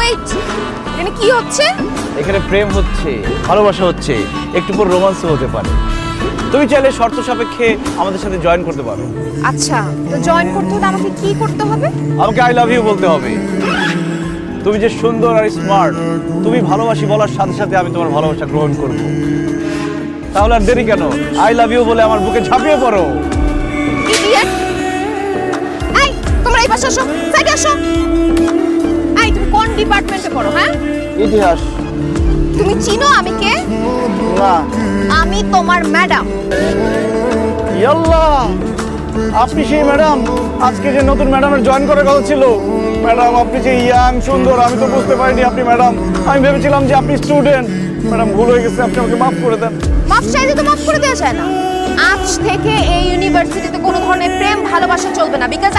Wait, এখানে কি হচ্ছে? এখানে প্রেম হচ্ছে, ভালোবাসা হচ্ছে, একটু পর রোমান্সও হতে পারে। তুমি চাইলে শর্ত সাপেক্ষে আমাদের সাথে জয়েন করতে পারো। আচ্ছা, তো জয়েন করতে হলে আমাকে কি করতে হবে? আমাকে আই লাভ ইউ বলতে হবে। তুমি যে সুন্দর আর স্মার্ট, তুমি ভালোবাসি বলার সাথে সাথে আমি তোমার ভালোবাসা গ্রহণ করব। তাহলে আর দেরি কেন? আই লাভ ইউ বলে আমার বুকে ঝাঁপিয়ে পড়ো। ইডিয়েট! এই, তোমরা এই পাশে আসো, সাইডে আসো। এই, তুমি কোন ডিপার্টমেন্টে পড়ো? হ্যাঁ, ইতিহাস। তুমি চিনো আমি কে? না। আমি তোমার ম্যাডাম। ইয়াল্লাহ, আপনি সেই ম্যাডাম আজকে যে নতুন ম্যাডামের জয়েন করার কথা ছিল। ম্যাডাম, আপনি যে ইয়াং সুন্দর, আমি তো বুঝতে পারিনি আপনি ম্যাডাম। আমি ভেবেছিলাম যে আপনি স্টুডেন্ট। ম্যাডাম, ভুল হয়ে গেছে, আপনি আমাকে মাফ করে দেন। মাফ চাইলে তো মাফ করে দেওয়া যায় না। আজ থেকে এই ইউনিভার্সিটিতে কোনো ধরনের প্রেম ভালোবাসা চলবে না, বিকজ